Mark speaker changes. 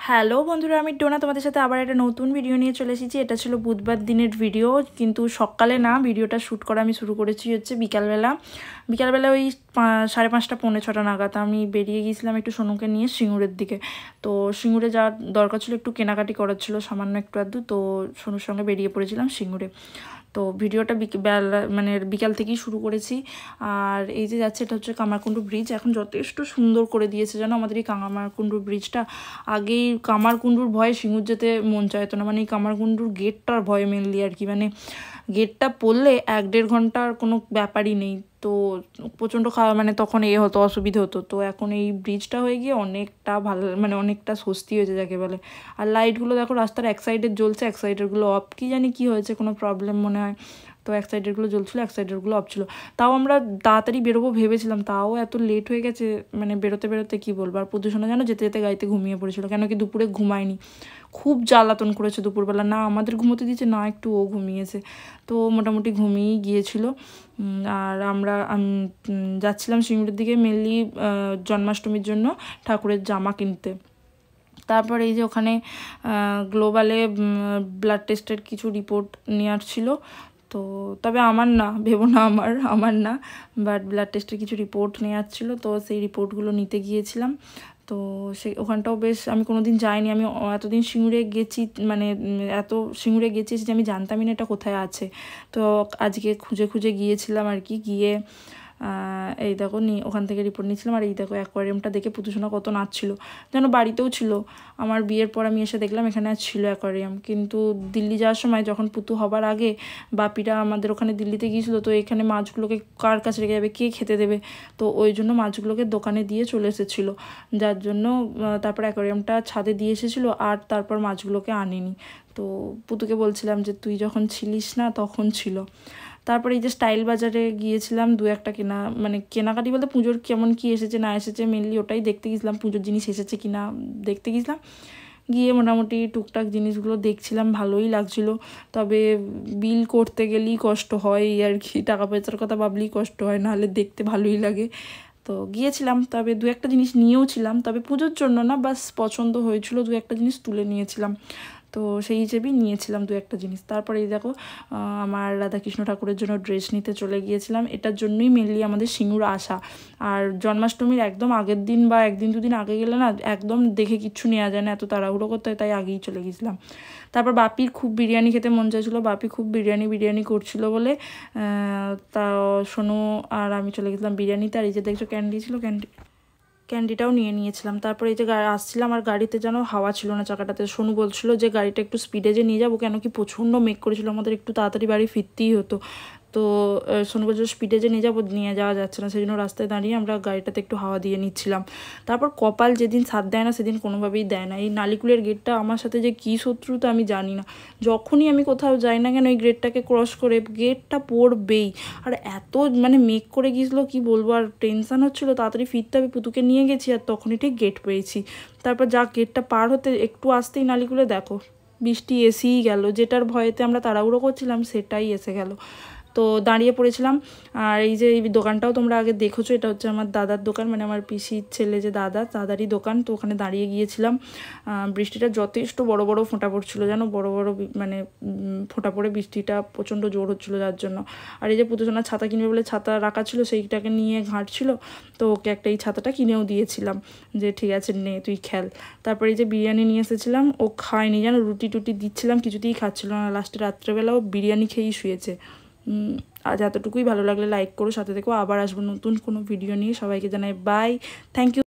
Speaker 1: Hello বন্ধুরা, আমি ডোনা তোমাদের সাথে আবার একটা নতুন ভিডিও নিয়ে চলে এসেছি। এটা ছিল বুধবার দিনের ভিডিও, কিন্তু সকালে না, ভিডিওটা শ্যুট করা আমি শুরু করেছি হচ্ছে বিকালবেলা ওই 5:30 পৌনে 6টা নাগাদ আমি বেরিয়ে গিয়েছিলাম একটু সোনুকে নিয়ে সিঙ্গুরের দিকে। তো সিঙ্গুরে যাওয়ার দরকার ছিল, একটু কেনাকাটি করার ছিল সামান্য একটু আধটু, তো সোনুর সঙ্গে বেরিয়ে পড়েছিলাম সিঙ্গুরে। তো ভিডিওটা বিকাল থেকেই শুরু করেছি। আর এই যে যাচ্ছে, এটা হচ্ছে কামারকুণ্ডু ব্রিজ। এখন যথেষ্ট সুন্দর করে দিয়েছে যেন আমাদের এই কামারকুণ্ডু ব্রিজটা। আগেই কামারকুণ্ডুর ভয়ে সিঙ্গুর যেতে মন চাইতো না, মানে এই কামারকুণ্ডুর গেটটার ভয়ে মেনলি আর কি, মানে গেটটা পড়লে 1-1.5 ঘন্টার কোনো ব্যাপারই নেই। তো প্রচণ্ড মানে তখন হতো, অসুবিধা হতো। তো এখন এই ব্রিজটা হয়ে গিয়ে অনেকটা ভালো, মানে অনেকটা স্বস্তি হয়েছে যাকে বলে। আর লাইটগুলো দেখো, রাস্তার এক সাইডে জ্বলছে, এক সাইডেরগুলো অফ, কি জানি কি হয়েছে, কোনো প্রবলেম মনে হয়। তো এক সাইডেরগুলো জ্বলছিলো, এক সাইডেরগুলো অফ ছিল। তাও আমরা তাড়াতাড়ি বেরোবো ভেবেছিলাম, তাও এত লেট হয়ে গেছে, মানে বেরোতে বেরোতে কী বলবো। আর প্রদূষণে যেন যেতে যেতে গাড়িতে ঘুমিয়ে পড়েছিল, কেন কি দুপুরে ঘুমায়নি, খুব জ্বালাতন করেছে দুপুরবেলা, না আমাদের ঘুমোতে দিয়েছে না একটু ও ঘুমিয়েছে। তো মোটামুটি ঘুমিয়েই গিয়েছিল। আর আমরা যাচ্ছিলাম সিঙ্গুরের দিকে মেনলি জন্মাষ্টমীর জন্য ঠাকুরের জামা কিনতে। তারপর এই যে ওখানে গ্লোবালে ব্লাড টেস্টের কিছু রিপোর্ট নেওয়ার ছিল। তো তবে আমার না, ভেবো না আমার না, বাট ব্লাড টেস্টের কিছু রিপোর্ট নেওয়ার ছিল, তো সেই রিপোর্টগুলো নিতে গিয়েছিলাম। তো ওখানটাও বেশ, আমি কোনো দিন যাইনি, আমি এতদিন সিঙ্গুরে গেছি, মানে সিঙ্গুরে গেছি যে আমি জানতামই না এটা কোথায় আছে। তো আজকে খুঁজে খুঁজে গিয়েছিলাম আর কি, গিয়ে এই দেখো ওখান থেকে রিপোর্ট নিয়েছিলাম। আর এই দেখো অ্যাকোয়ারিয়ামটা দেখে পুতুসোনা কত নাচছিল, যেন বাড়িতেও ছিল। আমার বিয়ের পর আমি এসে দেখলাম এখানে আর ছিল অ্যাকোয়ারিয়াম, কিন্তু দিল্লি যাওয়ার সময় যখন পুতু হবার আগে বাপিরা আমাদের ওখানে দিল্লিতে গিয়েছিলো, তো এখানে মাছগুলোকে কার কাছে রেখে যাবে, কে খেতে দেবে, তো ওই জন্য মাছগুলোকে দোকানে দিয়ে চলে এসেছিলো, যার জন্য তারপর অ্যাকোয়ারিয়ামটা ছাদে দিয়ে এসেছিলো, আর তারপর মাছগুলোকে আনিনি। তো পুতুকে বলছিলাম যে তুই যখন ছিলিস না তখন ছিল। তারপরে এই যে স্টাইল বাজারে গিয়েছিলাম, 2-1টা কেনাকাটি বলতে পুজোর কেমন কি এসেছে না এসেছে মেনলি ওটাই দেখতে গেছিলাম, পুজোর জিনিস এসেছে কি না দেখতে গেছিলাম। গিয়ে মোটামুটি টুকটাক জিনিসগুলো দেখছিলাম, ভালোই লাগছিল। তবে বিল করতে গেলেই কষ্ট হয় আর কি, টাকা পয়সার কথা ভাবলেই কষ্ট হয়, নাহলে দেখতে ভালোই লাগে। তো গিয়েছিলাম, তবে 2-1টা জিনিস নিয়েও ছিলাম, তবে পুজোর জন্য না, বাস পছন্দ হয়েছিল, 2-1টা জিনিস তুলে নিয়েছিলাম। তো সেই হিসেবেই নিয়েছিলাম 2-1টা জিনিস। তারপরে এই দেখো আমার রাধাকৃষ্ণ ঠাকুরের জন্য ড্রেস নিতে চলে গিয়েছিলাম, এটার জন্যই মেনলি আমাদের সিঙ্গুর আসা। আর জন্মাষ্টমীর একদম আগের দিন বা 1-2 দিন আগে গেলে না, একদম দেখে কিচ্ছু নেওয়া যায় না, এত তাড়াহুড়ো করতে হয়, তাই আগেই চলে গেছিলাম। তারপর বাপির খুব বিরিয়ানি খেতে মন চাইছিলো, বাপি খুব বিরিয়ানি করছিল বলে তা সোনু আর আমি চলে গেছিলাম বিরিয়ানিতে। আর এই যে দেখছো ক্যান্ডি ছিল, ক্যান্ডিটাও নিয়েছিলাম। তারপরে এই যে আসছিলাম, আর গাড়িতে যেন হাওয়া ছিল না চাকাটাতে। সোনু বলছিল যে গাড়িটা একটু স্পিডে যে নিয়ে যাবো, কেন কি প্রচণ্ড মেঘ করেছিল, আমাদের একটু তাড়াতাড়ি বাড়ি ফিরতেই হতো। তো সোনু বলছিল স্পিডে যে নিয়ে যাওয়া যাচ্ছে না, সেই জন্য রাস্তায় দাঁড়িয়ে আমরা গাড়িটাতে একটু হাওয়া দিয়ে নিচ্ছিলাম। তারপর কপাল যেদিন সাথ দেয় না সেদিন কোনোভাবেই দেয় না। এই নালিকুলের গেটটা আমার সাথে যে কী শত্রুতা আমি জানি না, যখনই আমি কোথাও যাই না কেন এই গেটটাকে ক্রস করে গেটটা পড়বেই। আর এত মেঘ করে গিয়েছিলো কি বলবো, আর টেনশান হচ্ছিলো, তাড়াতাড়ি ফিরতে হবে, পুতুকে নিয়ে গেছি আর তখনই ঠিক গেট পেয়েছি। তারপর গেটটা পার হতে একটু আসতেই নালিকুলে দেখো বৃষ্টি এসেই গেল, যেটার ভয়েতে আমরা তাড়াহুড়ো করছিলাম সেটাই এসে গেল। তো দাঁড়িয়ে পড়েছিলাম। আর এই যে এই দোকানটাও তোমরা আগে দেখেছো, এটা হচ্ছে আমার দাদার দোকান, মানে আমার পিসির ছেলে যে দাদারই দোকান। তো ওখানে দাঁড়িয়ে গিয়েছিলাম, বৃষ্টিটা যথেষ্ট বড় বড় ফোঁটা পড়ছিলো, যেন বড় বড় ফোঁটা পড়ে বৃষ্টিটা প্রচণ্ড জোর হচ্ছিলো যার জন্য। আর এই যে পুতুসোনার ছাতা কিনবে বলে ছাতা রাখা ছিল, সেইটাকে নিয়ে ঘাঁটছিল, তো ওকে একটা এই ছাতাটা কিনেও দিয়েছিলাম যে ঠিক আছে নে তুই খেল। তারপরে এই যে বিরিয়ানি নিয়ে এসেছিলাম, ও খায়নি, যেন রুটি দিচ্ছিলাম কিছুতেই খাচ্ছিল না, লাস্টে রাত্রেবেলাও বিরিয়ানি খেয়েই শুয়েছে। আজ এতটুকুই, ভালো লাগলে লাইক করো, সাথে থেকো, আবার আসবো নতুন কোনো ভিডিও নিয়ে। সবাইকে জানাই বাই, থ্যাংক ইউ।